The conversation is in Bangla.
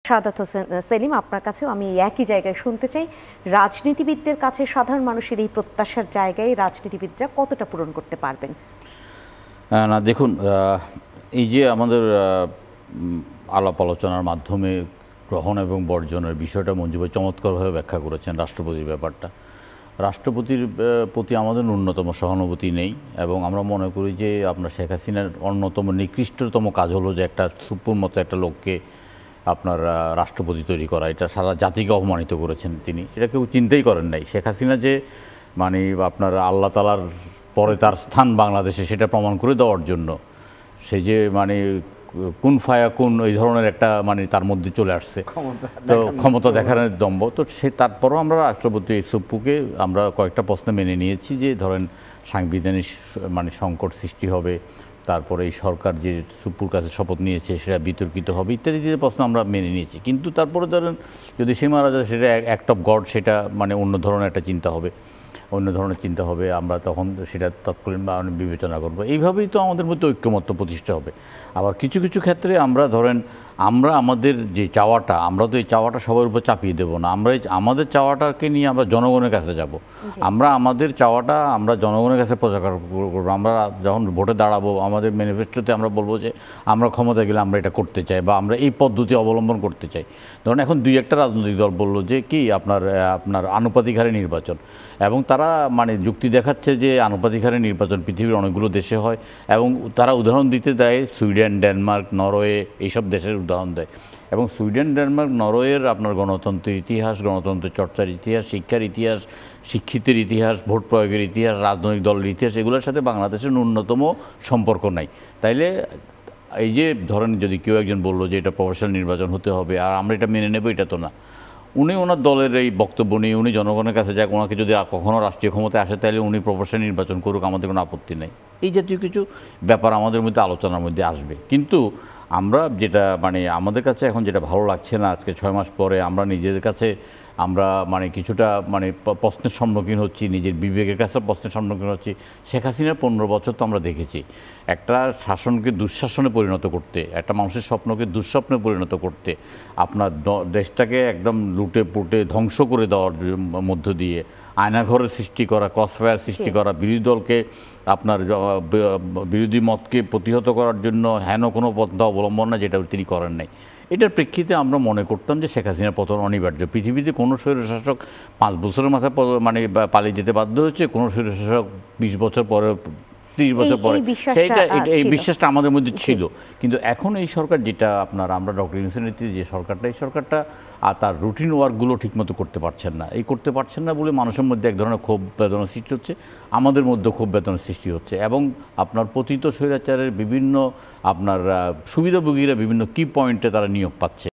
সাদাত হোসেন সেলিম, আপনার কাছেও আমি একই জায়গায় শুনতে চাই, রাজনীতিবিদদের কাছে সাধারণ মানুষের এই প্রত্যাশার জায়গায় রাজনীতিবিদরা কতটা পূরণ করতে পারবেন? না দেখুন, এই যে আমাদের আলাপ আলোচনার মাধ্যমে গ্রহণ এবং বর্জনের বিষয়টা মঞ্জু ভাই চমৎকারভাবে ব্যাখ্যা করেছেন। রাষ্ট্রপতির ব্যাপারটা, রাষ্ট্রপতির প্রতি আমাদের ন্যূনতম সহানুভূতি নেই এবং আমরা মনে করি যে আপনার শেখ হাসিনার অন্যতম নিকৃষ্টতম কাজ হলো যে একটা সুপ্পুর মতো একটা লোককে আপনার রাষ্ট্রপতি তৈরি করা। এটা সারা জাতিকে অপমানিত করেছেন তিনি, এটা কেউ চিন্তাই করেন নাই। শেখ হাসিনা যে মানে আপনার আল্লাহ তালার পরে তার স্থান বাংলাদেশে, সেটা প্রমাণ করে দেওয়ার জন্য সে যে মানে কোন ফায়া কোন এই ধরনের একটা মানে তার মধ্যে চলে আসছে, তো ক্ষমতা দেখানোর দম্ভ। তো সে তারপরও আমরা রাষ্ট্রপতি সুপ্পুকে আমরা কয়েকটা প্রশ্নে মেনে নিয়েছি যে ধরেন সাংবিধানিক মানে সংকট সৃষ্টি হবে, তারপরে এই সরকার যে সুপ্পুর কাছে শপথ নিয়েছে সেটা বিতর্কিত হবে ইত্যাদি প্রশ্ন আমরা মেনে নিয়েছি। কিন্তু তারপরে ধরেন যদি সে মারা যায় সেটা অ্যাক্ট অফ গড, সেটা মানে অন্য ধরনের একটা চিন্তা হবে, অন্য ধরনের চিন্তা হবে, আমরা তখন সেটা তৎকালীন বা বিবেচনা করবো। এইভাবেই তো আমাদের মধ্যে ঐক্যমত্য প্রতিষ্ঠা হবে। আবার কিছু কিছু ক্ষেত্রে আমরা ধরেন আমরা আমাদের যে চাওয়াটা, আমরা তো এই চাওয়াটা সবার উপর চাপিয়ে দেবো না। আমরা আমাদের চাওয়াটাকে নিয়ে আমরা জনগণের কাছে যাব, আমরা আমাদের চাওয়াটা আমরা জনগণের কাছে প্রচার করবো। আমরা যখন ভোটে দাঁড়াবো আমাদের ম্যানিফেস্টোতে আমরা বলবো যে আমরা ক্ষমতায় গেলে আমরা এটা করতে চাই বা আমরা এই পদ্ধতি অবলম্বন করতে চাই। ধরুন এখন দুই একটা রাজনৈতিক দল বললো যে কি আপনার আনুপাতিক হারে নির্বাচন, এবং তারা মানে যুক্তি দেখাচ্ছে যে আনুপাতিক হারে নির্বাচন পৃথিবীর অনেকগুলো দেশে হয়, এবং তারা উদাহরণ দিতে দেয় সুইডেন, ডেনমার্ক, নরওয়ে, এইসব দেশের উদাহরণ দেয়। এবং সুইডেন, ডেনমার্ক, নরওয়ের আপনার গণতন্ত্রের ইতিহাস, গণতন্ত্রের চর্চার ইতিহাস, শিক্ষার ইতিহাস, শিক্ষিতের ইতিহাস, ভোট প্রয়োগের ইতিহাস, রাজনৈতিক দলের ইতিহাস, এগুলোর সাথে বাংলাদেশের ন্যূনতম সম্পর্ক নাই। তাইলে এই যে ধরেন যদি কেউ একজন বললো যে এটা প্রফেশনাল নির্বাচন হতে হবে আর আমরা এটা মেনে নেব, এটা তো না। উনি ওনার দলের এই বক্তব্য নিয়ে উনি জনগণের কাছে যাক, ওনাকে যদি কখনও রাষ্ট্রীয় ক্ষমতায় আসে তাহলে উনি প্রফেশনাল নির্বাচন করুক, আমাদের কোনো আপত্তি নেই। এই জাতীয় কিছু ব্যাপার আমাদের মধ্যে আলোচনার মধ্যে আসবে। কিন্তু আমরা যেটা মানে আমাদের কাছে এখন যেটা ভালো লাগছে না, আজকে 6 মাস পরে আমরা নিজেদের কাছে আমরা মানে কিছুটা মানে প্রশ্নের সম্মুখীন হচ্ছি, নিজের বিবেকের কাছে প্রশ্নের সম্মুখীন হচ্ছি। শেখ হাসিনার 15 বছর তো আমরা দেখেছি একটা শাসনকে দুঃশাসনে পরিণত করতে, একটা মানুষের স্বপ্নকে দুঃস্বপ্নে পরিণত করতে, আপনার দেশটাকে একদম লুটে পুটে ধ্বংস করে দেওয়ার মধ্য দিয়ে আয়নাঘরের সৃষ্টি করা, ক্রসফায়ার সৃষ্টি করা, বিরোধী দলকে আপনার বিরোধী মতকে প্রতিহত করার জন্য হেন কোনো পন্থা অবলম্বন না যেটা তিনি করেন নাই। এটার প্রেক্ষিতে আমরা মনে করতাম যে শেখ হাসিনার পতন অনিবার্য। পৃথিবীতে কোনো স্বৈরশাসক 5 বছরের মাথায় মানে পালিয়ে যেতে বাধ্য হচ্ছে, কোনো স্বৈরশাসক 20 বছর পরে, 30 বছর পরে, সেইটা এই বিশ্বাসটা আমাদের মধ্যে ছিল। কিন্তু এখন এই সরকার যেটা আপনার আমরা ডক্টর ইউনূসের নেতৃত্বে যে সরকারটা, এই সরকারটা আর তার রুটিন ওয়ার্কগুলো ঠিকমতো করতে পারছেন না। এই করতে পারছেন না বলে মানুষের মধ্যে এক ধরনের ক্ষোভ বেদনার সৃষ্টি হচ্ছে, আমাদের মধ্যে ক্ষোভ বেদনার সৃষ্টি হচ্ছে। এবং আপনার পতিত স্বৈরাচারের বিভিন্ন আপনার সুবিধাভোগীরা বিভিন্ন কি পয়েন্টে তারা নিয়োগ পাচ্ছে,